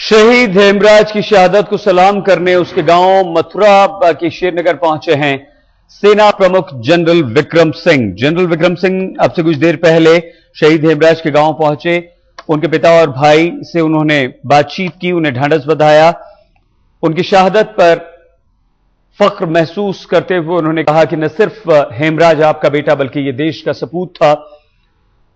शहीद हेमराज की शहादत को सलाम करने उसके गांव मथुरा के शेरनगर पहुंचे हैं सेना प्रमुख जनरल विक्रम सिंह। जनरल विक्रम सिंह अब से कुछ देर पहले शहीद हेमराज के गांव पहुंचे। उनके पिता और भाई से उन्होंने बातचीत की, उन्हें ढांढस बंधाया। उनकी शहादत पर फख्र महसूस करते हुए उन्होंने कहा कि न सिर्फ हेमराज आपका बेटा बल्कि यह देश का सपूत था।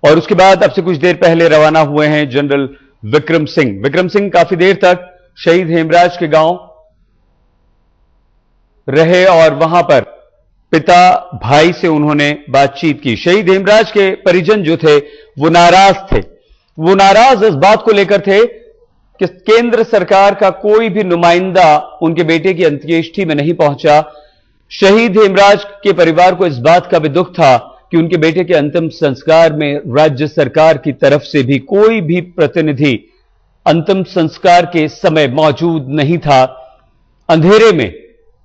और उसके बाद अब से कुछ देर पहले रवाना हुए हैं जनरल विक्रम सिंह। विक्रम सिंह काफी देर तक शहीद हेमराज के गांव रहे और वहां पर पिता भाई से उन्होंने बातचीत की। शहीद हेमराज के परिजन जो थे वो नाराज थे। वो नाराज इस बात को लेकर थे कि केंद्र सरकार का कोई भी नुमाइंदा उनके बेटे की अंत्येष्टि में नहीं पहुंचा। शहीद हेमराज के परिवार को इस बात का भी दुख था कि उनके बेटे के अंतिम संस्कार में राज्य सरकार की तरफ से भी कोई भी प्रतिनिधि अंतिम संस्कार के समय मौजूद नहीं था। अंधेरे में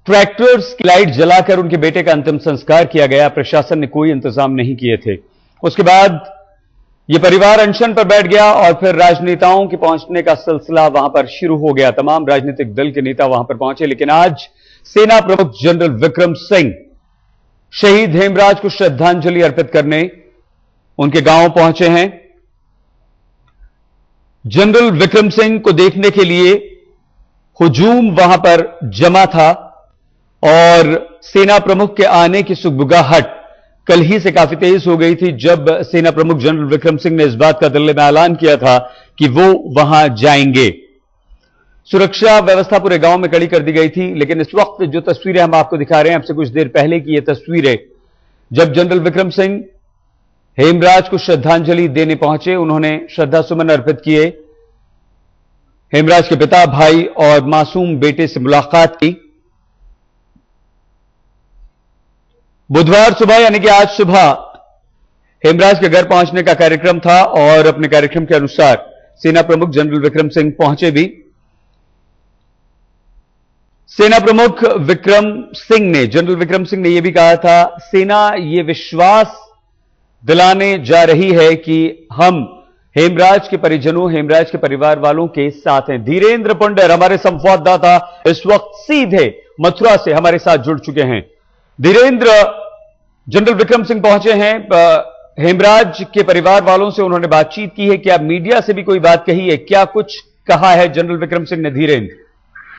ट्रैक्टर्स की लाइट जलाकर उनके बेटे का अंतिम संस्कार किया गया। प्रशासन ने कोई इंतजाम नहीं किए थे। उसके बाद यह परिवार अनशन पर बैठ गया और फिर राजनेताओं के पहुंचने का सिलसिला वहां पर शुरू हो गया। तमाम राजनीतिक दल के नेता वहां पर पहुंचे, लेकिन आज सेना प्रमुख जनरल विक्रम सिंह शहीद हेमराज को श्रद्धांजलि अर्पित करने उनके गांव पहुंचे हैं। जनरल विक्रम सिंह को देखने के लिए हुजूम वहां पर जमा था और सेना प्रमुख के आने की सुगबुगाहट कल ही से काफी तेज हो गई थी, जब सेना प्रमुख जनरल विक्रम सिंह ने इस बात का दिल्ली में ऐलान किया था कि वो वहां जाएंगे। सुरक्षा व्यवस्था पूरे गांव में कड़ी कर दी गई थी, लेकिन इस वक्त जो तस्वीरें हम आपको दिखा रहे हैं, अब से कुछ देर पहले की ये तस्वीरें, जब जनरल विक्रम सिंह हेमराज को श्रद्धांजलि देने पहुंचे, उन्होंने श्रद्धा सुमन अर्पित किए। हेमराज के पिता, भाई और मासूम बेटे से मुलाकात की। बुधवार सुबह यानी कि आज सुबह हेमराज के घर पहुंचने का कार्यक्रम था और अपने कार्यक्रम के अनुसार सेना प्रमुख जनरल विक्रम सिंह पहुंचे भी। सेना प्रमुख विक्रम सिंह ने, जनरल विक्रम सिंह ने यह भी कहा था, सेना ये विश्वास दिलाने जा रही है कि हम हेमराज के परिजनों, हेमराज के परिवार वालों के साथ हैं। धीरेन्द्र पुंडेर हमारे संवाददाता इस वक्त सीधे मथुरा से हमारे साथ जुड़ चुके हैं। धीरेन्द्र, जनरल विक्रम सिंह पहुंचे हैं, हेमराज के परिवार वालों से उन्होंने बातचीत की है। क्या मीडिया से भी कोई बात कही है? क्या कुछ कहा है जनरल विक्रम सिंह ने? धीरेन्द्र,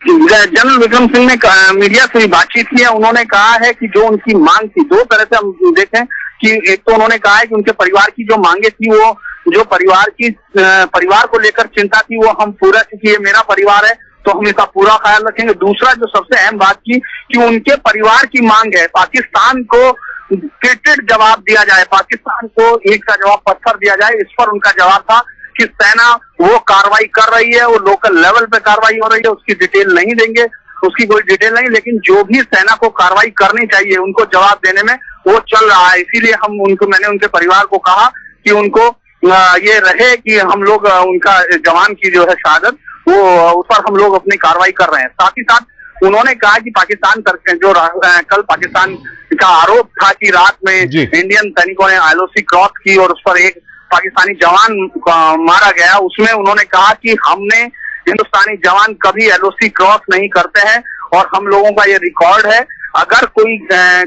जनरल विक्रम सिंह ने मीडिया से बातचीत की है। उन्होंने कहा है कि जो उनकी मांग थी, दो तरह से हम देखें कि एक तो उन्होंने कहा है कि उनके परिवार की जो मांगे थी, वो जो परिवार को लेकर चिंता थी, वो हम पूरा की, मेरा परिवार है तो हम इसका पूरा ख्याल रखेंगे। दूसरा जो सबसे अहम बात की कि उनके परिवार की मांग है पाकिस्तान को क्रिकेट जवाब दिया जाए, पाकिस्तान को ईंट का जवाब पत्थर दिया जाए। इस पर उनका जवाब था कि सेना वो कार्रवाई कर रही है, वो लोकल लेवल पे कार्रवाई हो रही है, उसकी डिटेल नहीं देंगे, उसकी कोई डिटेल नहीं, लेकिन जो भी सेना को कार्रवाई करनी चाहिए उनको जवाब देने में वो चल रहा है। इसीलिए मैंने उनके परिवार को कहा कि उनको ये रहे कि हम लोग उनका जवान की जो है शहादत, वो उस पर हम लोग अपनी कार्रवाई कर रहे हैं। साथ ही साथ उन्होंने कहा कि पाकिस्तान जो कल पाकिस्तान का आरोप था कि रात में इंडियन सैनिकों ने LOC क्रॉस की और उस पर एक पाकिस्तानी जवान मारा गया, उसमें उन्होंने कहा कि हमने हिंदुस्तानी जवान कभी LOC क्रॉस नहीं करते हैं और हम लोगों का ये रिकॉर्ड है। अगर कोई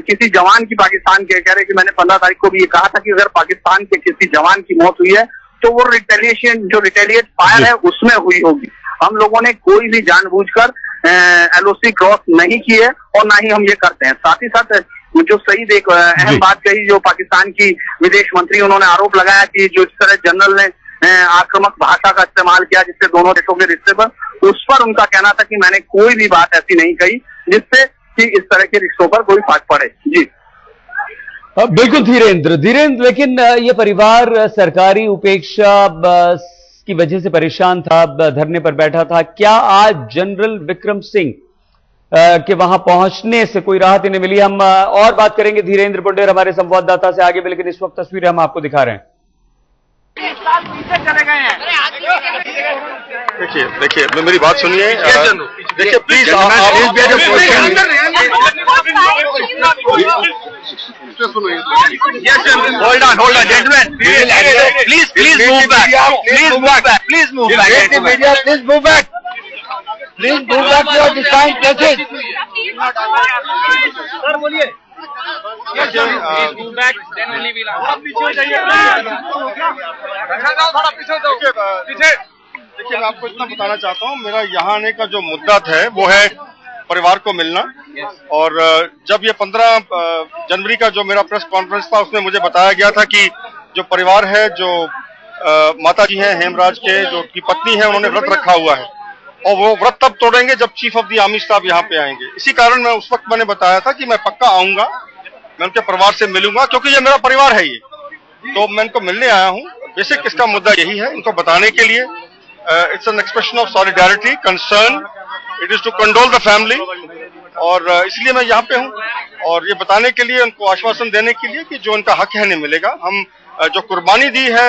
किसी जवान की पाकिस्तान के कह रहे कि मैंने 15 तारीख को भी ये कहा था कि अगर पाकिस्तान के किसी जवान की मौत हुई है तो वो रिटेलिएट फायर है उसमें हुई होगी। हम लोगों ने कोई भी जानबूझकर LOC क्रॉस नहीं की है और ना ही हम ये करते हैं। साथ ही साथ जो शहीद एक अहम बात कही, जो पाकिस्तान की विदेश मंत्री, उन्होंने आरोप लगाया कि जो इस तरह जनरल ने आक्रामक भाषा का इस्तेमाल किया जिससे दोनों देशों के रिश्ते पर, उस पर उनका कहना था कि मैंने कोई भी बात ऐसी नहीं कही जिससे कि इस तरह के रिश्तों पर कोई फर्क पड़े। जी बिल्कुल धीरेन्द्र, लेकिन ये परिवार सरकारी उपेक्षा की वजह से परेशान था, धरने पर बैठा था। क्या आज जनरल विक्रम सिंह के वहां पहुंचने से कोई राहत इन्हें मिली? हम और बात करेंगे धीरेन्द्र पुंडेर हमारे संवाददाता से आगे भी, लेकिन इस वक्त तस्वीरें हम आपको दिखा रहे हैं। चले गए हैं। देखिए मेरी बात सुनिए। देखिए please hold on gentlemen, please move back, please move back, please move back, media, please move back. Please move back to your defined places. Sir बोलिए। देखिए मैं आपको इतना बताना चाहता हूँ, मेरा यहाँ आने का जो मुद्दा है वो है परिवार को मिलना। और जब ये 15 जनवरी का जो मेरा प्रेस कॉन्फ्रेंस था उसमें मुझे बताया गया था कि जो परिवार है, जो माता जी हैं हेमराज के, जो की पत्नी है, उन्होंने व्रत रखा हुआ है और वो व्रत तब तोड़ेंगे जब chief of the army staff यहाँ पे आएंगे। इसी कारण मैं उस वक्त मैंने बताया था कि मैं पक्का आऊंगा, मैं उनके परिवार से मिलूंगा, क्योंकि ये मेरा परिवार है ये, तो मैं इनको मिलने आया हूँ। बेसिक इसका मुद्दा यही है, इनको बताने के लिए it's an expression of solidarity, concern, it is to condole the family, और इसलिए मैं यहाँ पे हूँ और ये बताने के लिए, उनको आश्वासन देने के लिए कि जो उनका हक है नहीं मिलेगा। हम जो कुर्बानी दी है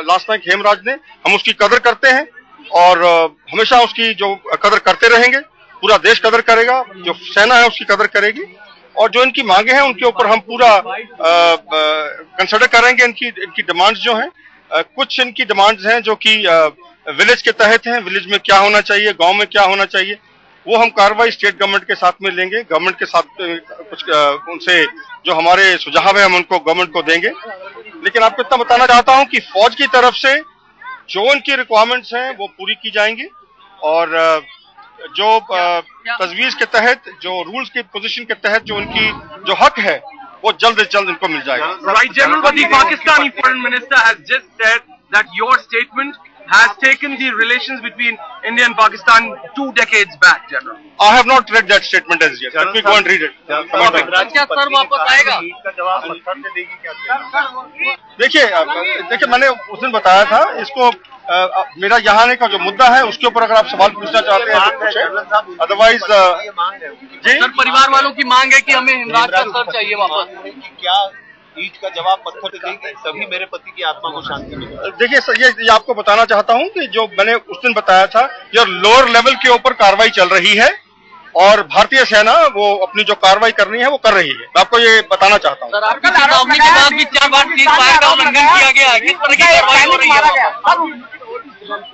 लास्ट नाइट हेमराज ने, हम उसकी कदर करते हैं और हमेशा उसकी जो कदर करते रहेंगे। पूरा देश कदर करेगा, जो सेना है उसकी कदर करेगी, और जो इनकी मांगे हैं उनके ऊपर हम पूरा कंसिडर करेंगे। इनकी डिमांड्स जो हैं, कुछ इनकी डिमांड्स हैं जो कि विलेज के तहत हैं, विलेज में क्या होना चाहिए, गांव में क्या होना चाहिए, वो हम कार्रवाई स्टेट गवर्नमेंट के साथ में लेंगे। गवर्नमेंट के साथ कुछ उनसे जो हमारे सुझाव है हम उनको गवर्नमेंट को देंगे। लेकिन आपको इतना बताना चाहता हूं कि फौज की तरफ से जो उनकी रिक्वायरमेंट्स हैं वो पूरी की जाएंगी, और जो तजवीज के तहत, जो रूल्स की पोजीशन के तहत जो उनकी जो हक है वो जल्द से जल्द इनको मिल जाएगा। Right, General, but the Pakistani foreign minister has just said that your statement has taken the relations between India and Pakistan 2 decades back, General. I have not read that statement as yet. Let me go and read it. क्या sir वापस आएगा? देखिए मैंने उस दिन बताया था इसको, मेरा यहाँ आने का जो मुद्दा है उसके ऊपर अगर आप सवाल पूछना चाहते हैं तो पूछें, अदरवाइज जी। सर, परिवार वालों की मांग है कि हमें हिमराज का सर चाहिए वापस। क्या ईट का जवाब पत्थर से देंगे तभी मेरे पति की आत्मा को शांति मिलेगी। देखिए सर, ये आपको बताना चाहता हूँ कि जो मैंने उस दिन बताया था, ये लोअर लेवल के ऊपर कार्रवाई चल रही है और भारतीय सेना वो अपनी जो कार्रवाई करनी है वो कर रही है। मैं आपको ये बताना चाहता हूँ। सर, आपकी चेतावनी के बाद भी 4 बार सीज़फायर का उल्लंघन किया गया है, किस तरह की कार्रवाई हो रही है?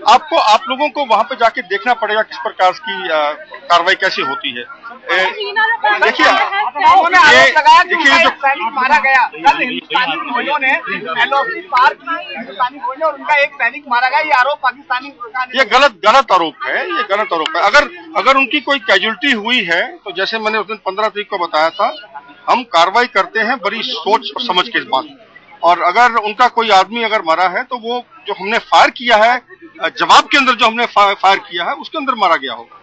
आप लोगों को वहां पे जाके देखना पड़ेगा किस प्रकार की कार्रवाई कैसी होती है। देखिए जो मारा गया, कल हिंदुस्तानी फौजों ने एलओसी पार की, हिंदुस्तानी फौज ने, और उनका एक सैनिक मारा गया, ये आरोप पाकिस्तानी सरकार ने। ये गलत आरोप है, ये गलत आरोप है। अगर उनकी कोई कैजुअलिटी हुई है तो जैसे मैंने उस दिन 15 तारीख को बताया था, हम कार्रवाई करते हैं बड़ी सोच और समझ के बाद, और अगर उनका कोई आदमी अगर मरा है तो वो जो हमने फायर किया है, जवाब के अंदर जो हमने फायर किया है उसके अंदर मारा गया होगा।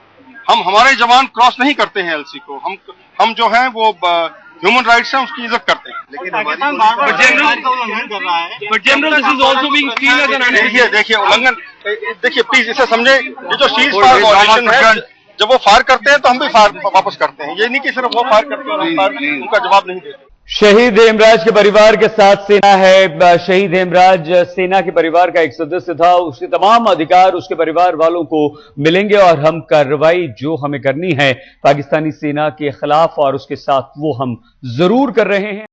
हमारे जवान क्रॉस नहीं करते हैं एलसी को, हम जो है वो ह्यूमन राइट्स हैं उसकी इज्जत करते हैं। लेकिन देखिए उल्लंघन, देखिए प्लीज इसे समझे, ये जो सीज फायर वायलेशन है, जब वो फायर करते हैं तो हम भी फायर वापस करते हैं। ये नहीं कि सिर्फ वो फायर करते हैं उनका जवाब नहीं देते। शहीद हेमराज के परिवार के साथ सेना है। शहीद हेमराज सेना के परिवार का एक सदस्य था, उसके तमाम अधिकार उसके परिवार वालों को मिलेंगे और हम कार्रवाई जो हमें करनी है पाकिस्तानी सेना के खिलाफ और उसके साथ वो हम जरूर कर रहे हैं।